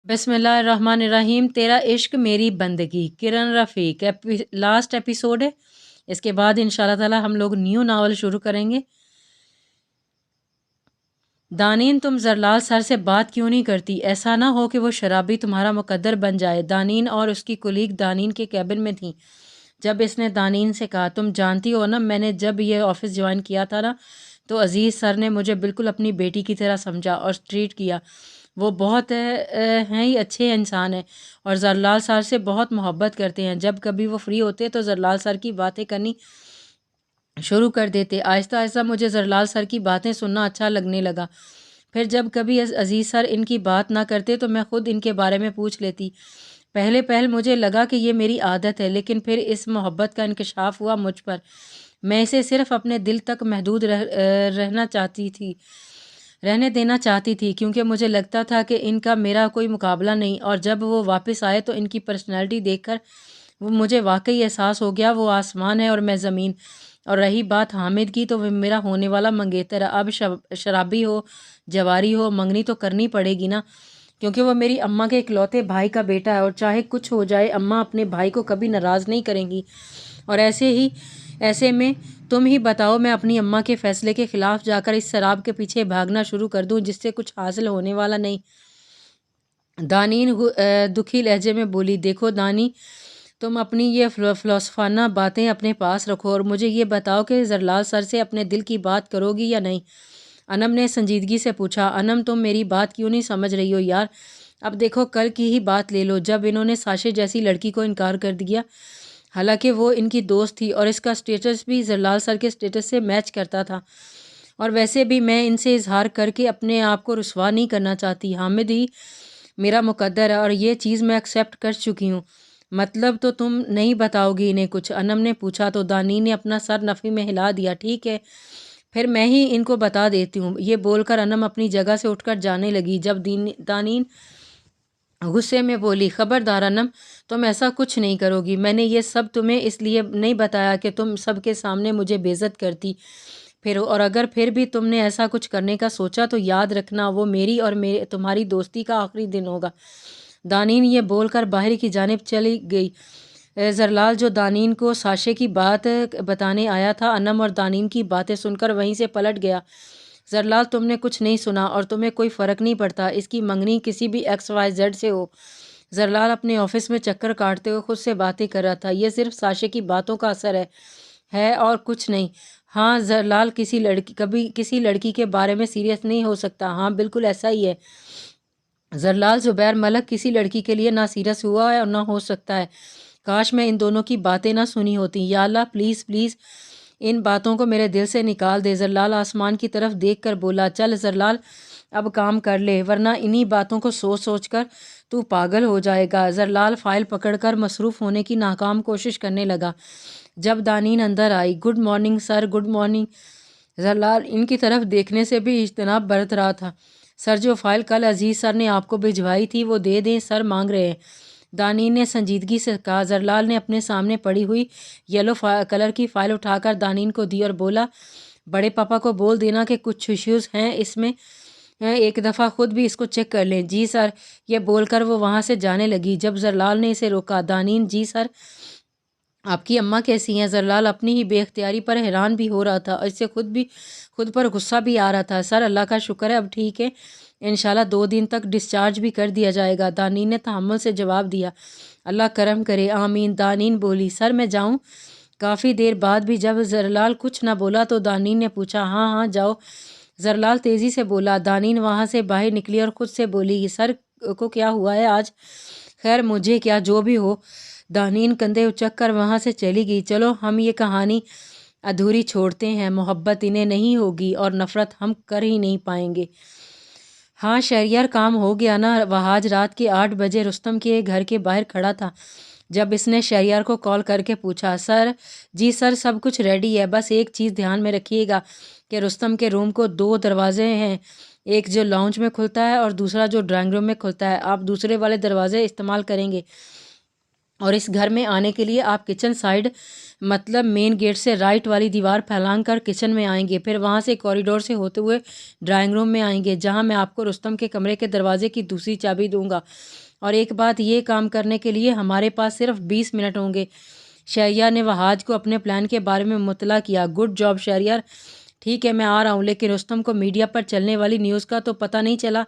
بسم اللہ الرحمن الرحیم۔ تیرا عشق میری بندگی، کرن رفیق۔ لاسٹ ایپیسوڈ ہے، اس کے بعد انشاءاللہ تعالی ہم لوگ نیو ناول شروع کریں گے۔ دانین تم زرلال سر سے بات کیوں نہیں کرتی؟ ایسا نہ ہو کہ وہ شرابی تمہارا مقدر بن جائے۔ دانین اور اس کی کولیگ دانین کے کیبن میں تھیں جب اس نے دانین سے کہا، تم جانتی ہو نا، میں نے جب یہ آفس جوائن کیا تھا نا، تو عزیز سر نے مجھے بالکل اپنی بیٹی کی طرح سمجھا اور ٹریٹ کیا۔ وہ بہت ہیں ہی اچھے انسان ہیں اور زرلال سر سے بہت محبت کرتے ہیں۔ جب کبھی وہ فری ہوتے تو زرلال سر کی باتیں کرنی شروع کر دیتے۔ آہستہ آہستہ مجھے زرلال سر کی باتیں سننا اچھا لگنے لگا۔ پھر جب کبھی عزیز سر ان کی بات نہ کرتے تو میں خود ان کے بارے میں پوچھ لیتی۔ پہلے مجھے لگا کہ یہ میری عادت ہے، لیکن پھر اس محبت کا انکشاف ہوا مجھ پر۔ میں اسے صرف اپنے دل تک محدود رہنے دینا چاہتی تھی، کیونکہ مجھے لگتا تھا کہ ان کا میرا کوئی مقابلہ نہیں۔ اور جب وہ واپس آئے تو ان کی پرسنالٹی دیکھ کر مجھے واقعی احساس ہو گیا وہ آسمان ہے اور میں زمین۔ اور رہی بات حامد کی، تو وہ میرا ہونے والا منگیتر ہے۔ اب شرابی ہو، جواری ہو، منگنی تو کرنی پڑے گی نا، کیونکہ وہ میری اماں کے اکلوتے بھائی کا بیٹا ہے، اور چاہے کچھ ہو جائے اماں اپنے بھائی کو کبھی ناراض نہیں کریں گی۔ اور ایسے میں تم ہی بتاؤ، میں اپنی اماں کے فیصلے کے خلاف جا کر اس شراب کے پیچھے بھاگنا شروع کر دوں جس سے کچھ حاصل ہونے والا نہیں۔ دانین دکھی لہجے میں بولی، دیکھو دانی، تم اپنی یہ فلسفانہ باتیں اپنے پاس رکھو اور مجھے یہ بتاؤ کہ زرلال سر سے اپنے دل کی بات کرو گی یا نہیں؟ انم نے سنجیدگی سے پوچھا۔ انم، تم میری بات کیوں نہیں سمجھ رہی ہو یار؟ اب دیکھو، کل کی ہی بات لے لو جب انہوں نے ساشے جیسی لڑکی کو انکار کر دیا، حالانکہ وہ ان کی دوست تھی اور اس کا سٹیٹس بھی زرلال سر کے سٹیٹس سے میچ کرتا تھا۔ اور ویسے بھی میں ان سے اظہار کر کے اپنے آپ کو رسوا نہیں کرنا چاہتی۔ حامد ہی میرا مقدر ہے اور یہ چیز میں ایکسیپٹ کر چکی ہوں۔ مطلب تو تم نہیں بتاؤ گی انہیں کچھ؟ انم نے پوچھا تو دانین نے اپنا سر نفی میں ہلا دیا۔ ٹھیک ہے، پھر میں ہی ان کو بتا دیتی ہوں۔ یہ بول کر انم اپنی جگہ سے اٹھ کر جانے لگی جب دانین غصے میں بولی، خبردار انم، تم ایسا کچھ نہیں کرو گی۔ میں نے یہ سب تمہیں اس لیے نہیں بتایا کہ تم سب کے سامنے مجھے بے عزت کرتی اور اگر پھر بھی تم نے ایسا کچھ کرنے کا سوچا تو یاد رکھنا وہ میری اور تمہاری دوستی کا آخری دن ہوگا۔ دانین یہ بول کر باہر کی جانب چلی گئی۔ زرلال جو دانین کو ساشے کی بات بتانے آیا تھا، انم اور دانین کی باتیں سن کر وہیں سے پلٹ گیا۔ زرلال، تم نے کچھ نہیں سنا اور تمہیں کوئی فرق نہیں پڑتا، اس کی منگنی کسی بھی XYZ سے ہو۔ زرلال اپنے آفس میں چکر کاٹتے ہوئے خود سے باتیں کر رہا تھا۔ یہ صرف ساشے کی باتوں کا اثر ہے اور کچھ نہیں۔ ہاں زرلال کبھی کسی لڑکی کے بارے میں سیریس نہیں ہو سکتا۔ ہاں بالکل ایسا ہی ہے زرلال، زبیر ملک کسی لڑکی کے لیے نہ سیریس ہوا ہے اور نہ ہو سکتا ہے۔ کاش میں ان دونوں کی باتیں نہ سنی ہوتی۔ یا اللہ، پلیز پلیز ان باتوں کو میرے دل سے نکال دے۔ زرلال آسمان کی طرف دیکھ کر بولا، چل زرلال، اب کام کر لے ورنہ انہی باتوں کو سوچ سوچ کر تو پاگل ہو جائے گا۔ زرلال فائل پکڑ کر مصروف ہونے کی ناکام کوشش کرنے لگا۔ جب دانین اندر آئی، good morning sir. Good morning. زرلال ان کی طرف دیکھنے سے بھی اجتناب برت رہا تھا۔ سر، جو فائل کل عزیز سر نے آپ کو بھجوائی تھی وہ دے دیں، سر مانگ رہے ہیں، دانین نے سنجیدگی سے کہا۔ زرلال نے اپنے سامنے پڑی ہوئی یلو کلر کی فائل اٹھا کر دانین کو دی اور بولا، بڑے پاپا کو بول دینا کہ کچھ ایشوز ہیں اس میں، ایک دفعہ خود بھی اس کو چیک کر لیں۔ جی سر، یہ بول کر وہ وہاں سے جانے لگی جب زرلال نے اسے روکا۔ دانین، جی سر، آپ کی اماں کیسی ہیں؟ زرلال اپنی ہی بے اختیاری پر حیران بھی ہو رہا تھا اور اس سے خود پر غصہ بھی آ رہا تھا۔ سر، اللہ کا شکر ہے اب ٹھیک ہے، انشاءاللہ 2 دن تک ڈسچارج بھی کر دیا جائے گا، دانین نے تحمل سے جواب دیا۔ اللہ کرم کرے، آمین، دانین بولی۔ سر میں جاؤں؟ کافی دیر بعد بھی جب زرلال کچھ نہ بولا تو دانین نے پوچھا، ہاں ہاں جاؤ، زرلال تیزی سے بولا۔ دانین وہاں سے باہر نکلی اور خود سے بولی، سر کو کیا ہوا ہے آج؟ خیر مجھے کیا، جو بھی ہو۔ دانین کندھے اچک کر وہاں سے چلی گئی۔ چلو ہم یہ کہانی ادھوری چھوڑتے ہیں، محبت انہیں نہیں ہوگی اور نفرت ہم کر ہی نہیں پائیں گے۔ ہاں شہریار، کام ہو گیا نا؟ وہاج رات کے 8 بجے رستم کے گھر کے باہر کھڑا تھا جب اس نے شہریار کو کال کر کے پوچھا۔ سر، جی سر، سب کچھ ریڈی ہے، بس ایک چیز دھیان میں رکھیے گا کہ رستم کے روم کو 2 دروازے ہیں، ایک جو لاؤنج میں کھلتا ہے اور دوسرا جو ڈرائنگ روم میں کھلتا ہے، آپ دوسرے والے دروازے استعمال کریں گے۔ اور اس گھر میں آنے کے لیے آپ کچن سائڈ مطلب مین گیٹ سے رائٹ والی دیوار پھیلان کر کچن میں آئیں گے، پھر وہاں سے کوریڈور سے ہوتے ہوئے ڈرائنگ روم میں آئیں گے، جہاں میں آپ کو رستم کے کمرے کے دروازے کی دوسری چابی دوں گا۔ اور ایک بات، یہ کام کرنے کے لیے ہمارے پاس صرف 20 منٹ ہوں گے۔ شہریار نے وہاج کو اپنے پلان کے بارے میں مطلع کیا۔ گڈ جاب شہریار، ٹھیک ہے میں آ رہا ہوں، لیکن رستم کو میڈیا پر چلنے والی نیوز کا تو پتہ نہیں چلا؟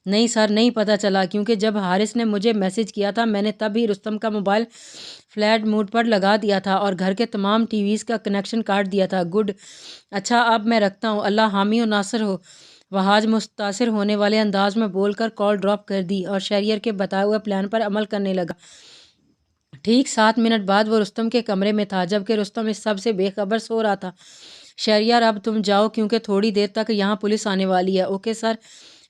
نہیں سر، نہیں پتہ چلا، کیونکہ جب حارث نے مجھے میسج کیا تھا میں نے تب ہی رستم کا موبائل فلائٹ موڈ پر لگا دیا تھا اور گھر کے تمام ٹی ویز کا کنیکشن کاٹ دیا تھا۔ گڈ، اچھا اب میں رکھتا ہوں، اللہ حامی و ناصر ہو۔ وہاج متاثر ہونے والے انداز میں بول کر کال ڈراپ کر دی اور شہریار کے بتائے ہوئے پلان پر عمل کرنے لگا۔ ٹھیک 7 منٹ بعد وہ رستم کے کمرے میں تھا، جبکہ رستم اس سب سے بے خبر سو رہا تھا۔ شہریار اب تم جاؤ، کیونکہ تھوڑی دیر تک یہاں پولیس آنے والی ہے۔ Okay sir.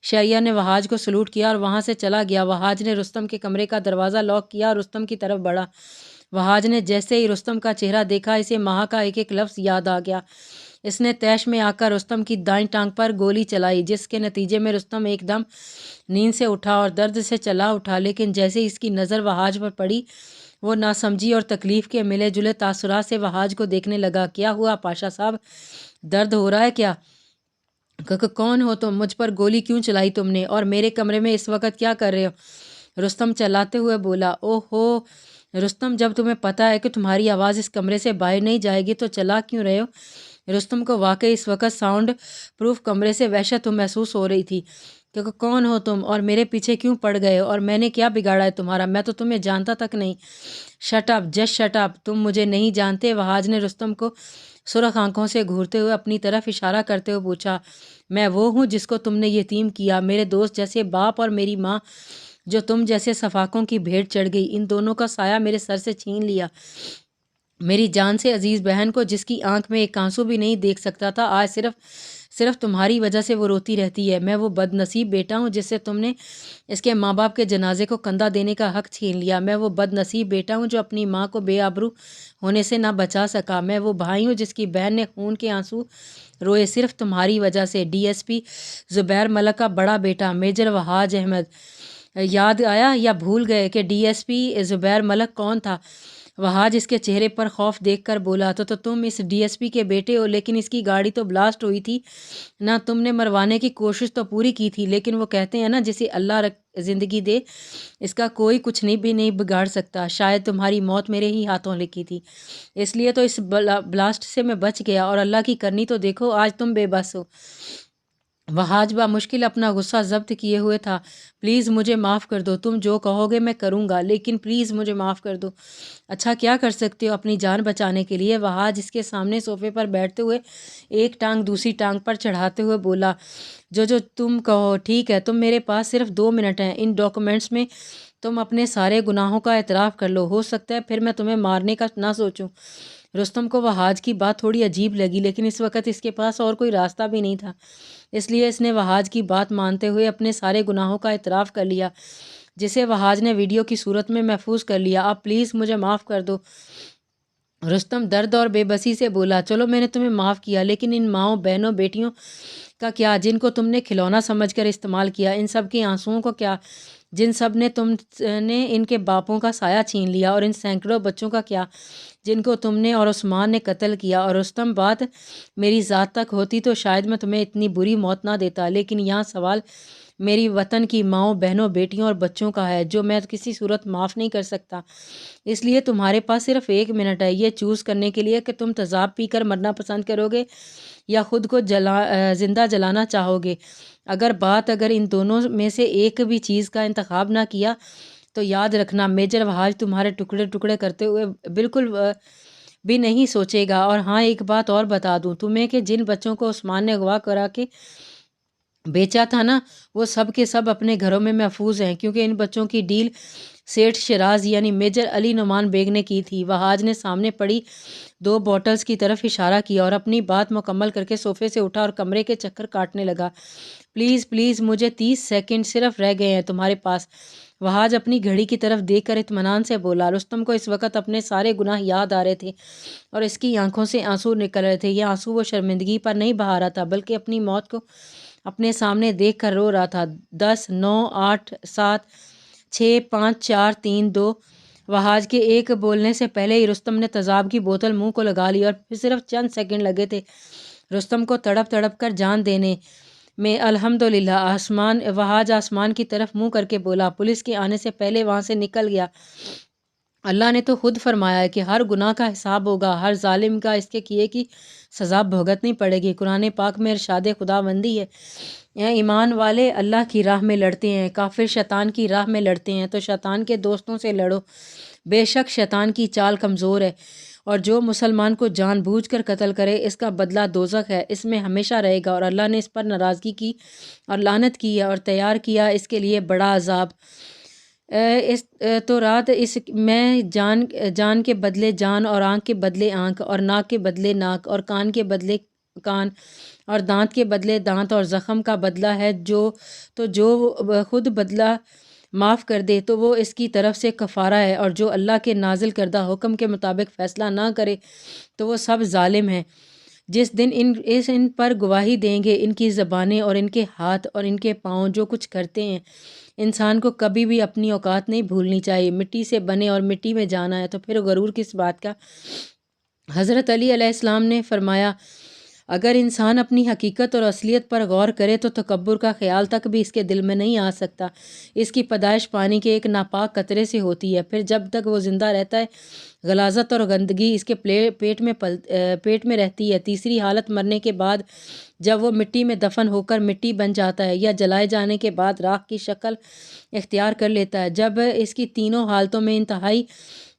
شہریار نے وہاج کو سلوٹ کیا اور وہاں سے چلا گیا۔ وہاج نے رستم کے کمرے کا دروازہ لاک کیا اور رستم کی طرف بڑھا۔ وہاج نے جیسے ہی رستم کا چہرہ دیکھا، اسے ماہ کا ایک ایک لفظ یاد آ گیا۔ اس نے تیش میں آ کر رستم کی دائیں ٹانگ پر گولی چلائی، جس کے نتیجے میں رستم ایک دم نیند سے اٹھا اور درد سے چلا اٹھا، لیکن جیسے ہی اس کی نظر وہاج پر پڑی، وہ ناسمجھی اور تکلیف کے ملے جلے تاثرات سے وہاج کو دیکھنے لگا۔ کیا ہوا پاشا صاحب، درد ہو رہا ہے کیا؟ کون ہو تم؟ مجھ پر گولی کیوں چلائی تم نے؟ اور میرے کمرے میں اس وقت کیا کر رہے ہو؟ رستم چلاتے ہوئے بولا۔ اوہ ہو رستم، جب تمہیں پتہ ہے کہ تمہاری آواز اس کمرے سے باہر نہیں جائے گی تو چلا کیوں رہے ہو؟ رستم کو واقعی اس وقت ساؤنڈ پروف کمرے سے وحشت محسوس ہو رہی تھی۔ کہ کون ہو تم اور میرے پیچھے کیوں پڑ گئے ہو؟ اور میں نے کیا بگاڑا ہے تمہارا؟ میں تو تمہیں جانتا تک نہیں۔ Shut up, just shut up, تم مجھے نہیں جانتے؟ وہاج نے رستم کو سرخ آنکھوں سے گھورتے ہوئے اپنی طرف اشارہ کرتے ہوئے پوچھا۔ میں وہ ہوں جس کو تم نے یتیم کیا، میرے دوست جیسے باپ اور میری ماں جو تم جیسے صفاقوں کی بھیڑ چڑھ گئی، ان دونوں کا سایہ میرے سر سے چھین لیا۔ میری جان سے عزیز بہن کو، جس کی آنکھ میں ایک آنسو بھی نہیں دیکھ سکتا تھا، آج صرف تمہاری وجہ سے وہ روتی رہتی ہے۔ میں وہ بد نصیب بیٹا ہوں جس سے تم نے اس کے ماں باپ کے جنازے کو کندھا دینے کا حق چھین لیا۔ میں وہ بد نصیب بیٹا ہوں جو اپنی ماں کو بے آبرو ہونے سے نہ بچا سکا۔ میں وہ بھائی ہوں جس کی بہن نے خون کے آنسو روئے صرف تمہاری وجہ سے۔ ڈی ایس پی زبیر ملک کا بڑا بیٹا میجر وہاج احمد، یاد آیا یا بھول گئے کہ ڈی ایس پی زبیر ملک کون تھا؟ وہاج اس کے چہرے پر خوف دیکھ کر بولا۔ تو تم اس ڈی ایس پی کے بیٹے ہو، لیکن اس کی گاڑی تو بلاسٹ ہوئی تھی نا، تم نے مروانے کی کوشش تو پوری کی تھی، لیکن وہ کہتے ہیں نا جسے اللہ زندگی دے اس کا کوئی کچھ بھی نہیں بگاڑ سکتا۔ شاید تمہاری موت میرے ہی ہاتھوں لکھی تھی، اس لیے تو اس بلاسٹ سے میں بچ گیا، اور اللہ کی کرنی تو دیکھو، آج تم بے بس ہو۔ وہاج بمشکل اپنا غصہ ضبط کیے ہوئے تھا۔ پلیز مجھے معاف کر دو، تم جو کہو گے میں کروں گا، لیکن پلیز مجھے معاف کر دو۔ اچھا کیا کر سکتے ہو اپنی جان بچانے کے لیے؟ وہاج اس کے سامنے صوفے پر بیٹھتے ہوئے ایک ٹانگ دوسری ٹانگ پر چڑھاتے ہوئے بولا۔ جو تم کہو، ٹھیک ہے، تم میرے پاس صرف 2 منٹ ہیں، ان ڈاکومنٹس میں تم اپنے سارے گناہوں کا اعتراف کر لو، ہو سکتا ہے پھر میں تمہیں مارنے کا نہ سوچوں۔ رستم کو وہاج کی بات تھوڑی عجیب لگی، لیکن اس وقت اس کے پاس اور کوئی راستہ بھی نہیں تھا، اس لیے اس نے وہاج کی بات مانتے ہوئے اپنے سارے گناہوں کا اعتراف کر لیا، جسے وہاج نے ویڈیو کی صورت میں محفوظ کر لیا۔ اب پلیز مجھے معاف کر دو، رستم درد اور بے بسی سے بولا۔ چلو میں نے تمہیں معاف کیا، لیکن ان ماؤں بہنوں بیٹیوں کا کیا، جن کو تم نے کھلونا سمجھ کر استعمال کیا؟ ان سب کے آنسوؤں کو کیا، جن سب نے تم نے ان کے باپوں کا سایہ چھین لیا؟ اور ان سینکڑوں بچوں کا کیا، جن کو تم نے اور عثمان نے قتل کیا؟ اور رستم، بات میری ذات تک ہوتی تو شاید میں تمہیں اتنی بری موت نہ دیتا، لیکن یہاں سوال میری وطن کی ماؤں بہنوں بیٹیوں اور بچوں کا ہے، جو میں کسی صورت معاف نہیں کر سکتا۔ اس لیے تمہارے پاس صرف 1 منٹ ہے یہ چوز کرنے کے لیے کہ تم تیزاب پی کر مرنا پسند کرو گے یا خود کو زندہ جلانا چاہو گے۔ اگر ان دونوں میں سے ایک بھی چیز کا انتخاب نہ کیا تو یاد رکھنا میجر وہاج تمہارے ٹکڑے ٹکڑے کرتے ہوئے بالکل بھی نہیں سوچے گا۔ اور ہاں، ایک بات اور بتا دوں تمہیں کہ جن بچوں کو عثمان نے اغوا کرا کے بیچا تھا نا، وہ سب کے سب اپنے گھروں میں محفوظ ہیں، کیونکہ ان بچوں کی ڈیل سیٹھ شیراز یعنی میجر علی نعمان بیگ نے کی تھی۔ وہاج نے سامنے پڑی 2 بوٹلز کی طرف اشارہ کیا اور اپنی بات مکمل کر کے صوفے سے اٹھا اور کمرے کے چکر کاٹنے لگا۔ پلیز مجھے 30 سیکنڈ صرف رہ گئے ہیں تمہارے پاس۔ وہاج اپنی گھڑی کی طرف دیکھ کر اطمینان سے بولا۔ رستم کو اس وقت اپنے سارے گناہ یاد آ رہے تھے اور اس کی آنکھوں سے آنسو نکل رہے تھے۔ یہ آنسو وہ شرمندگی پر نہیں بہا رہا تھا، بلکہ اپنی موت کو اپنے سامنے دیکھ کر رو رہا تھا۔ 10 9 8 7 6 5 4 3 2 وہاج کے ایک بولنے سے پہلے ہی رستم نے تیزاب کی بوتل منہ کو لگا لی اور پھر صرف چند سیکنڈ لگے تھے رستم کو تڑپ تڑپ کر جان دینے میں۔ الحمدللہ۔ وہاج آسمان کی طرف منہ کر کے بولا، پولیس کے آنے سے پہلے وہاں سے نکل گیا۔ اللہ نے تو خود فرمایا ہے کہ ہر گناہ کا حساب ہوگا، ہر ظالم کا اس کے کیے کی سزا بھگتنی پڑے گی۔ قرآن پاک میں ارشاد خداوندی ہے، ایمان والے اللہ کی راہ میں لڑتے ہیں، کافر شیطان کی راہ میں لڑتے ہیں تو شیطان کے دوستوں سے لڑو، بے شک شیطان کی چال کمزور ہے، اور جو مسلمان کو جان بوجھ کر قتل کرے اس کا بدلہ دوزخ ہے، اس میں ہمیشہ رہے گا، اور اللہ نے اس پر ناراضگی کی اور لعنت کی ہے اور تیار کیا اس کے لیے بڑا عذاب۔ اس تو رات اس میں جان کے بدلے جان، اور آنکھ کے بدلے آنکھ، اور ناک کے بدلے ناک، اور کان کے بدلے کان، اور دانت کے بدلے دانت، اور زخم کا بدلہ ہے جو خود بدلہ معاف کر دے تو وہ اس کی طرف سے کفارہ ہے، اور جو اللہ کے نازل کردہ حکم کے مطابق فیصلہ نہ کرے تو وہ سب ظالم ہیں۔ جس دن ان پر گواہی دیں گے ان کی زبانیں اور ان کے ہاتھ اور ان کے پاؤں جو کچھ کرتے ہیں۔ انسان کو کبھی بھی اپنی اوقات نہیں بھولنی چاہیے، مٹی سے بنے اور مٹی میں جانا ہے، تو پھر غرور کس بات کا۔ حضرت علی علیہ السلام نے فرمایا، اگر انسان اپنی حقیقت اور اصلیت پر غور کرے تو تکبر کا خیال تک بھی اس کے دل میں نہیں آ سکتا۔ اس کی پیدائش پانی کے ایک ناپاک قطرے سے ہوتی ہے، پھر جب تک وہ زندہ رہتا ہے غلاظت اور گندگی اس کے پیٹ میں رہتی ہے، تیسری حالت مرنے کے بعد جب وہ مٹی میں دفن ہو کر مٹی بن جاتا ہے، یا جلائے جانے کے بعد راکھ کی شکل اختیار کر لیتا ہے، جب اس کی تینوں حالتوں میں انتہائی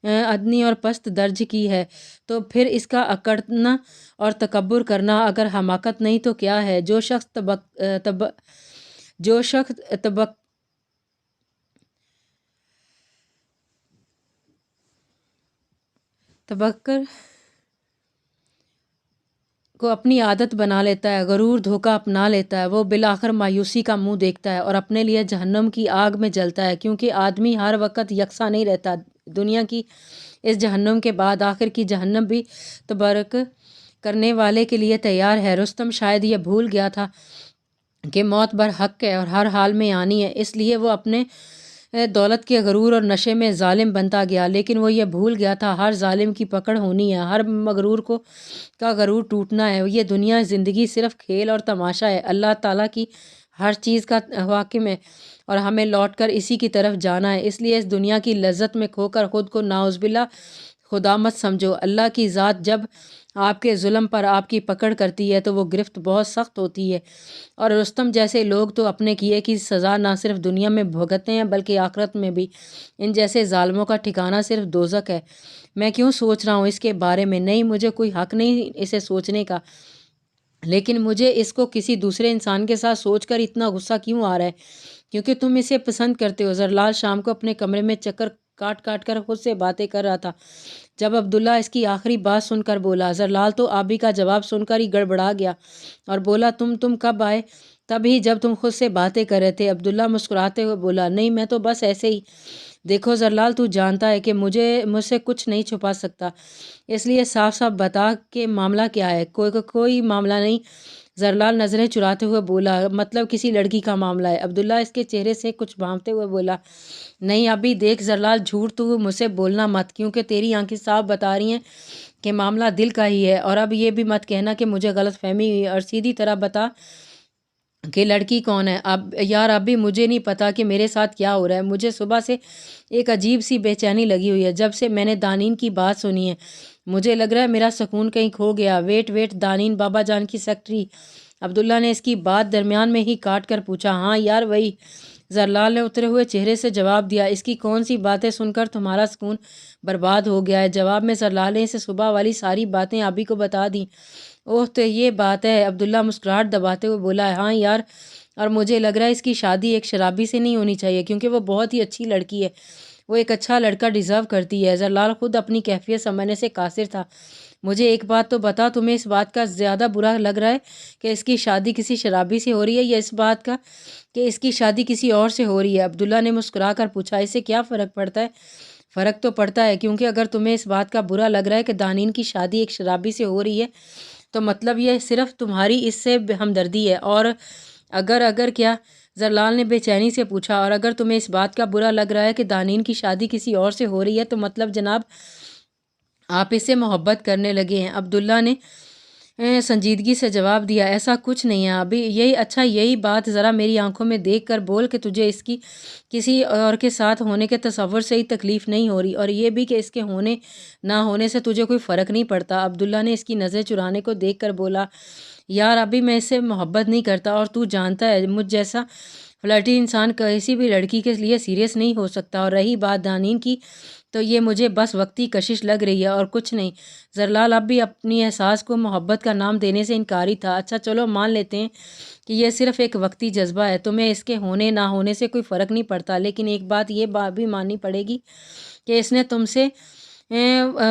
ادنی اور پست درج کی ہے، تو پھر اس کا اکڑنا اور تکبر کرنا اگر حماقت نہیں تو کیا ہے۔ جو شخص تبکر کو اپنی عادت بنا لیتا ہے، غرور دھوکہ اپنا لیتا ہے، وہ بالآخر مایوسی کا منہ دیکھتا ہے اور اپنے لیے جہنم کی آگ میں جلتا ہے، کیونکہ آدمی ہر وقت یکساں نہیں رہتا۔ دنیا کی اس جہنم کے بعد آخر کی جہنم بھی تبرک کرنے والے کے لیے تیار ہے۔ رستم شاید یہ بھول گیا تھا کہ موت برحق ہے اور ہر حال میں آنی ہے، اس لیے وہ اپنے دولت کے غرور اور نشے میں ظالم بنتا گیا، لیکن وہ یہ بھول گیا تھا ہر ظالم کی پکڑ ہونی ہے، ہر مغرور کا غرور ٹوٹنا ہے۔ یہ دنیا زندگی صرف کھیل اور تماشا ہے، اللہ تعالیٰ کی ہر چیز کا حاکم ہے اور ہمیں لوٹ کر اسی کی طرف جانا ہے، اس لیے اس دنیا کی لذت میں کھو کر خود کو نعوذ باللہ خدا مت سمجھو۔ اللہ کی ذات جب آپ کے ظلم پر آپ کی پکڑ کرتی ہے تو وہ گرفت بہت سخت ہوتی ہے، اور رستم جیسے لوگ تو اپنے کیے کی سزا نہ صرف دنیا میں بھگتتے ہیں بلکہ آخرت میں بھی۔ ان جیسے ظالموں کا ٹھکانہ صرف دوزخ ہے۔ میں کیوں سوچ رہا ہوں اس کے بارے میں؟ نہیں، مجھے کوئی حق نہیں اسے سوچنے کا، لیکن مجھے اس کو کسی دوسرے انسان کے ساتھ سوچ کر اتنا غصہ کیوں آ رہا ہے؟ کیونکہ تم اسے پسند کرتے ہو۔ زرلال شام کو اپنے کمرے میں چکر کاٹ کاٹ کر خود سے باتیں کر رہا تھا جب عبداللہ اس کی آخری بات سن کر بولا۔ زرلال تو آبی کا جواب سن کر ہی گڑبڑا گیا اور بولا، تم کب آئے؟ تبھی جب تم خود سے باتیں کر رہے تھے۔ عبداللہ مسکراتے ہوئے بولا، نہیں میں تو بس ایسے ہی۔ دیکھو زرلال، تو جانتا ہے کہ مجھ سے کچھ نہیں چھپا سکتا، اس لیے صاف صاف بتا کہ معاملہ کیا ہے۔ کوئی معاملہ نہیں، زرلال نظریں چراتے ہوئے بولا، مطلب کسی لڑکی کا معاملہ ہے۔ عبداللہ اس کے چہرے سے کچھ بھانپتے ہوئے بولا، نہیں ابھی دیکھ زرلال، جھوٹ تو مجھ سے بولنا مت، کیونکہ تیری آنکھیں صاف بتا رہی ہیں کہ معاملہ دل کا ہی ہے، اور اب یہ بھی مت کہنا کہ مجھے غلط فہمی ہوئی، اور سیدھی طرح بتا کہ لڑکی کون ہے۔ اب بھی مجھے نہیں پتا کہ میرے ساتھ کیا ہو رہا ہے۔ مجھے صبح سے ایک عجیب سی بے چینی لگی ہوئی ہے، جب سے میں نے دانین کی بات سنی ہے مجھے لگ رہا ہے میرا سکون کہیں کھو گیا۔ ویٹ، دانین بابا جان کی سیکرٹری؟ عبداللہ نے اس کی بات درمیان میں ہی کاٹ کر پوچھا۔ ہاں یار وہی، زرلال نے اترے ہوئے چہرے سے جواب دیا۔ اس کی کون سی باتیں سن کر تمہارا سکون برباد ہو گیا ہے؟ جواب میں زرلال نے اسے صبح والی ساری باتیں ابھی کو بتا دیں۔ اوہ تو یہ بات ہے، عبداللہ مسکراہٹ دباتے ہوئے بولا، ہاں یار، اور مجھے لگ رہا ہے اس کی شادی ایک شرابی سے نہیں ہونی چاہیے، کیونکہ وہ بہت ہی اچھی لڑکی ہے، وہ ایک اچھا لڑکا ڈیزرو کرتی ہے۔ زرلال خود اپنی کیفیت سمجھنے سے قاصر تھا۔ مجھے ایک بات تو بتا، تمہیں اس بات کا زیادہ برا لگ رہا ہے کہ اس کی شادی کسی شرابی سے ہو رہی ہے، یا اس بات کا کہ اس کی شادی کسی اور سے ہو رہی ہے؟ عبداللہ نے مسکرا کر پوچھا، اس سے کیا فرق پڑتا ہے؟ فرق تو پڑتا ہے، کیونکہ اگر تمہیں اس بات کا برا لگ رہا ہے کہ دانین کی شادی ایک شرابی سے ہو رہی ہے تو مطلب یہ صرف تمہاری اس سے ہمدردی ہے، اور اگر کیا؟ زرلال نے بے چینی سے پوچھا، اور اگر تمہیں اس بات کا برا لگ رہا ہے کہ دانین کی شادی کسی اور سے ہو رہی ہے تو مطلب جناب آپ اس سے محبت کرنے لگے ہیں؟ عبداللہ نے سنجیدگی سے جواب دیا، ایسا کچھ نہیں ہے ابھی، یہی بات ذرا میری آنکھوں میں دیکھ کر بول کہ تجھے اس کی کسی اور کے ساتھ ہونے کے تصور سے ہی تکلیف نہیں ہو رہی، اور یہ بھی کہ اس کے ہونے نہ ہونے سے تجھے کوئی فرق نہیں پڑتا۔ عبداللہ نے اس کی نظر چرانے کو دیکھ کر بولا، یار ابھی میں اس سے محبت نہیں کرتا، اور تو جانتا ہے مجھ جیسا فلرٹی انسان کسی بھی لڑکی کے لیے سیریس نہیں ہو سکتا، اور رہی بات دانین کی تو یہ مجھے بس وقتی کشش لگ رہی ہے اور کچھ نہیں۔ زرلال اب بھی اپنی احساس کو محبت کا نام دینے سے انکاری تھا۔ اچھا چلو مان لیتے ہیں کہ یہ صرف ایک وقتی جذبہ ہے، تمہیں اس کے ہونے نہ ہونے سے کوئی فرق نہیں پڑتا، لیکن ایک بات یہ بھی ماننی پڑے گی کہ اس نے تم سے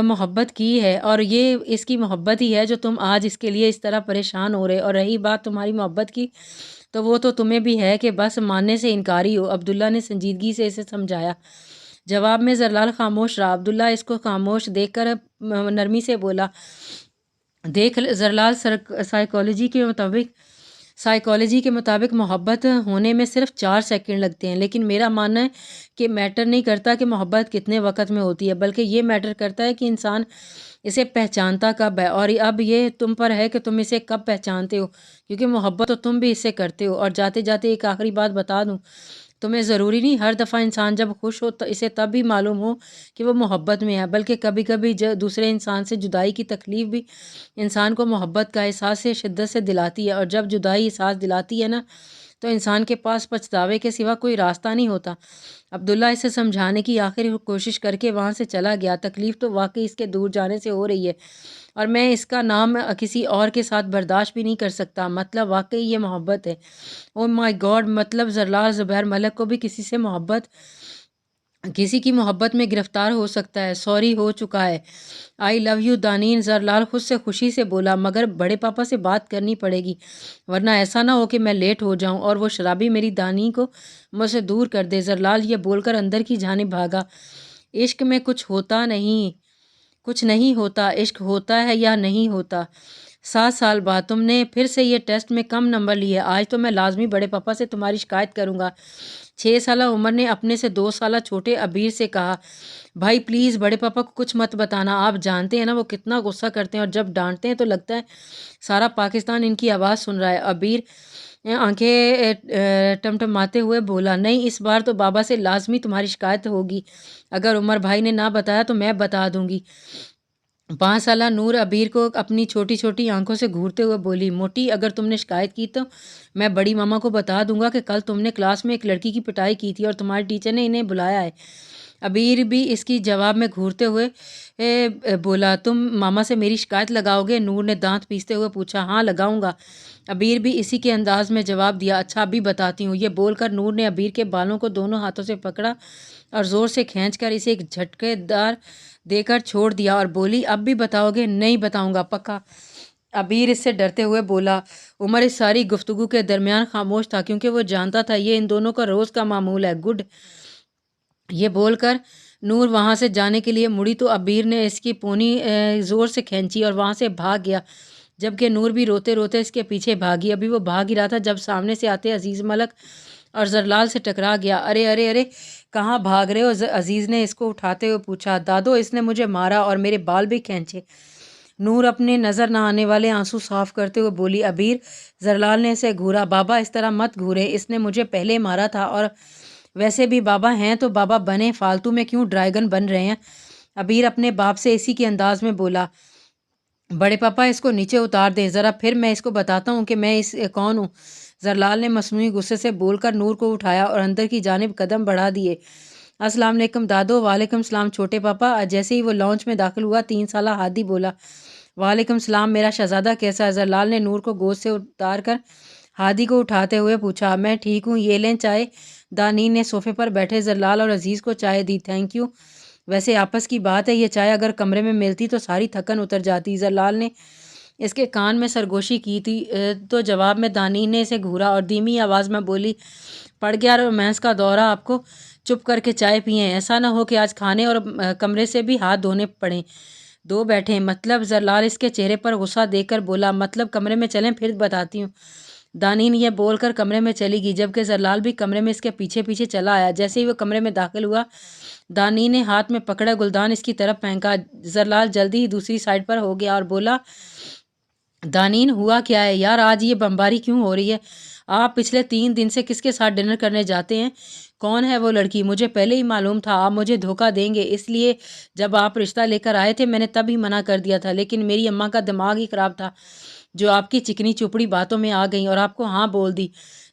محبت کی ہے، اور یہ اس کی محبت ہی ہے جو تم آج اس کے لیے اس طرح پریشان ہو رہے، اور رہی بات تمہاری محبت کی تو وہ تو تمہیں بھی ہے کہ بس ماننے سے انکاری ہو۔ عبداللہ نے سنجیدگی سے اسے سمجھایا۔ جواب میں زرلال خاموش رہا۔ عبداللہ اس کو خاموش دیکھ کر نرمی سے بولا، دیکھ زرلال، سائیکالوجی کے مطابق محبت ہونے میں صرف 4 سیکنڈ لگتے ہیں، لیکن میرا ماننا ہے کہ میٹر نہیں کرتا کہ محبت کتنے وقت میں ہوتی ہے، بلکہ یہ میٹر کرتا ہے کہ انسان اسے پہچانتا کب ہے، اور اب یہ تم پر ہے کہ تم اسے کب پہچانتے ہو، کیونکہ محبت تو تم بھی اس سے کرتے ہو۔ اور جاتے جاتے ایک آخری بات بتا دوں، تمہیں ضروری نہیں ہر دفعہ انسان جب خوش ہو تو اسے تب بھی معلوم ہو کہ وہ محبت میں ہے، بلکہ کبھی کبھی دوسرے انسان سے جدائی کی تکلیف بھی انسان کو محبت کا احساس سے شدت سے دلاتی ہے، اور جب جدائی احساس دلاتی ہے نا تو انسان کے پاس پچھتاوے کے سوا کوئی راستہ نہیں ہوتا۔ عبداللہ اسے سمجھانے کی آخری کوشش کر کے وہاں سے چلا گیا۔ تکلیف تو واقعی اس کے دور جانے سے ہو رہی ہے، اور میں اس کا نام کسی اور کے ساتھ برداشت بھی نہیں کر سکتا، مطلب واقعی یہ محبت ہے۔ او مائی گاڈ، مطلب زرلال زبیر ملک کو بھی کسی کی محبت میں گرفتار ہو سکتا ہے؟ سوری، ہو چکا ہے۔ آئی لو یو دانین، زرلال خود سے خوشی سے بولا، مگر بڑے پاپا سے بات کرنی پڑے گی، ورنہ ایسا نہ ہو کہ میں لیٹ ہو جاؤں اور وہ شرابی میری دانی کو مجھ سے دور کر دے۔ زرلال یہ بول کر اندر کی جانب بھاگا، عشق میں کچھ نہیں ہوتا، عشق ہوتا ہے یا نہیں ہوتا۔ 7 سال بعد تم نے پھر سے یہ ٹیسٹ میں کم نمبر لیے، آج تو میں لازمی بڑے پاپا سے تمہاری شکایت کروں گا۔ 6 سالہ عمر نے اپنے سے 2 سالہ چھوٹے ابیر سے کہا، بھائی پلیز بڑے پاپا کو کچھ مت بتانا، آپ جانتے ہیں نا وہ کتنا غصہ کرتے ہیں، اور جب ڈانٹتے ہیں تو لگتا ہے سارا پاکستان ان کی آواز سن رہا ہے۔ ابیر آنکھیں ٹمٹماتے ہوئے بولا، نہیں اس بار تو بابا سے لازمی تمہاری شکایت ہوگی، اگر عمر بھائی نے نہ بتایا تو میں بتا دوں گی۔ 5 سالہ نور ابیر کو اپنی چھوٹی چھوٹی آنکھوں سے گھورتے ہوئے بولی، موٹی اگر تم نے شکایت کی تو میں بڑی ماما کو بتا دوں گا کہ کل تم نے کلاس میں ایک لڑکی کی پٹائی کی تھی اور تمہارے ٹیچر نے انہیں بلایا ہے۔ ابیر بھی اس کی جواب میں گھورتے ہوئے بولا، تم ماما سے میری شکایت لگاؤ گے؟ نور نے دانت پیستے ہوئے پوچھا۔ ہاں لگاؤں گا، ابیر بھی اسی کے انداز میں جواب دیا۔ اچھا ابھی بتاتی ہوں۔ یہ بول کر نور نے ابیر کے بالوں کو دونوں ہاتھوں سے پکڑا اور زور سے کھینچ کر اسے ایک جھٹکے دار دے کر چھوڑ دیا اور بولی، اب بھی بتاؤ گے؟ نہیں بتاؤں گا، پکا؟ ابیر اس سے ڈرتے ہوئے بولا۔ عمر اس ساری گفتگو کے درمیان خاموش تھا، کیونکہ وہ جانتا تھا یہ ان دونوں کا روز کا معمول ہے۔ گڈ، یہ بول کر نور وہاں سے جانے کے لیے مڑی تو ابیر نے اس کی پونی زور سے کھینچی اور وہاں سے بھاگ گیا، جبکہ نور بھی روتے روتے اس کے پیچھے بھاگی۔ ابھی وہ بھاگ ہی رہا تھا جب سامنے سے آتے عزیز ملک اور زرلال سے ٹکرا گیا۔ ارے ارے ارے، کہاں بھاگ رہے ہو؟ عزیز نے اس کو اٹھاتے ہوئے پوچھا۔ دادو، اس نے مجھے مارا اور میرے بال بھی کھینچے۔ نور اپنے نظر نہ آنے والے آنسو صاف کرتے ہوئے بولی۔ ابیر، زرلال نے اسے گھورا۔ بابا اس طرح مت گھورے، اس نے مجھے پہلے مارا تھا، اور ویسے بھی بابا ہیں تو بابا بنے، فالتو میں کیوں ڈرائیگن بن رہے ہیں؟ ابیر اپنے باپ سے اسی کے انداز میں بولا۔ بڑے پاپا اس کو نیچے اتار دیں ذرا، پھر میں اس کو بتاتا ہوں کہ میں کون ہوں۔ زرلال نے مصنوعی غصے سے بول کر نور کو اٹھایا اور اندر کی جانب قدم بڑھا دیے۔ السلام علیکم دادو۔ وعلیکم السلام چھوٹے پاپا۔ جیسے ہی وہ لانچ میں داخل ہوا 3 سالہ ہادی بولا، وعلیکم السلام، میرا شہزادہ کیسا ہے؟ زرلال نے نور کو گود سے اتار کر ہادی کو اٹھاتے ہوئے پوچھا۔ میں ٹھیک ہوں، یہ لیں چائے۔ دانین نے صوفے پر بیٹھے زرلال اور عزیز کو چائے دی۔ تھینک یو، ویسے آپس کی بات ہے، یہ چائے اگر کمرے میں ملتی تو ساری تھکن اتر جاتی۔ زرلال نے اس کے کان میں سرگوشی کی تھی تو جواب میں دانین نے اسے گھورا اور دھیمی آواز میں بولی، پڑ گیا رومانس کا دورہ آپ کو؟ چپ کر کے چائے پئیں، ایسا نہ ہو کہ آج کھانے اور کمرے سے بھی ہاتھ دھونے پڑیں۔ دو بیٹھیں مطلب؟ زرلال اس کے چہرے پر غصہ دیکھ کر بولا، مطلب کمرے میں چلیں پھر بتاتی ہوں۔ دانین یہ بول کر کمرے میں چلی گئی، جبکہ زرلال بھی کمرے میں اس کے پیچھے پیچھے چلا آیا۔ جیسے ہی وہ کمرے میں داخل ہوا، دانین نے ہاتھ میں پکڑا گلدان اس کی طرف پھینکا۔ زرلال جلدی ہی دوسری سائڈ پر ہو گیا اور بولا، دانین ہوا کیا ہے یار، آج یہ بمباری کیوں ہو رہی ہے؟ آپ پچھلے 3 دن سے کس کے ساتھ ڈنر کرنے جاتے ہیں؟ کون ہے وہ لڑکی؟ مجھے پہلے ہی معلوم تھا آپ مجھے دھوکہ دیں گے، اس لیے جب آپ رشتہ لے کر آئے تھے میں نے تب ہی منع کر دیا تھا، لیکن میری اماں کا دماغ ہی خراب تھا جو آپ کی چکنی چپڑی باتوں میں آ گئیں اور آپ کو ہاں بول دی۔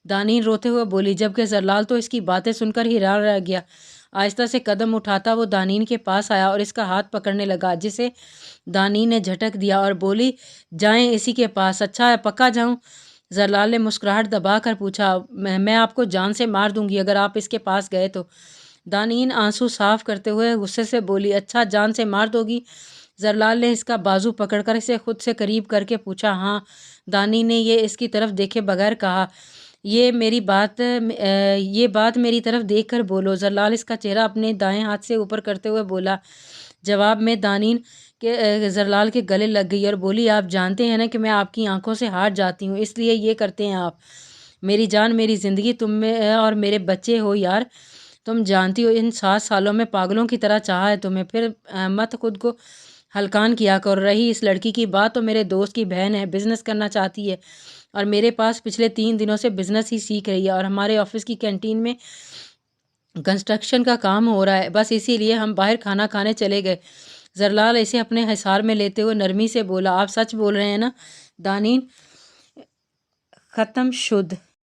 دانین روتے ہوئے بولی، جبکہ زرلال تو اس کی باتیں سن کر حیران رہ گیا۔ آہستہ سے قدم اٹھاتا وہ دانین کے پاس آیا اور اس کا ہاتھ پکڑنے لگا، جسے دانین نے جھٹک دیا اور بولی، جائیں اسی کے پاس۔ اچھا ہے، پکا جاؤں؟ زرلال نے مسکراہٹ دبا کر پوچھا، میں آپ کو جان سے مار دوں گی اگر آپ اس کے پاس گئے تو۔ دانین آنسو صاف کرتے ہوئے غصے سے بولی، اچھا جان سے مار دو گی؟ زرلال نے اس کا بازو پکڑ کر اسے خود سے قریب کر کے پوچھا۔ ہاں، دانین نے یہ اس کی طرف دیکھے بغیر کہا۔ یہ بات میری طرف دیکھ کر بولو۔ زرلال اس کا چہرہ اپنے دائیں ہاتھ سے اوپر کرتے ہوئے بولا۔ جواب میں دانین کے زرلال کے گلے لگ گئی اور بولی، آپ جانتے ہیں نا کہ میں آپ کی آنکھوں سے ہار جاتی ہوں، اس لیے یہ کرتے ہیں آپ؟ میری جان، میری زندگی، تم میں اور میرے بچے ہو یار، تم جانتی ہو ان 7 سالوں میں پاگلوں کی طرح چاہا ہے تمہیں، پھر مت خود کو ہلکان کیا کر۔ رہی اس لڑکی کی بات، تو میرے دوست کی بہن ہے، بزنس کرنا چاہتی ہے اور میرے پاس پچھلے 3 دنوں سے بزنس ہی سیکھ رہی ہے، اور ہمارے آفس کی کینٹین میں کنسٹرکشن کا کام ہو رہا ہے، بس اسی لیے ہم باہر کھانا کھانے چلے گئے۔ زرلال اسے اپنے حصار میں لیتے ہوئے نرمی سے بولا، آپ سچ بول رہے ہیں نا؟ دانین ختم شد۔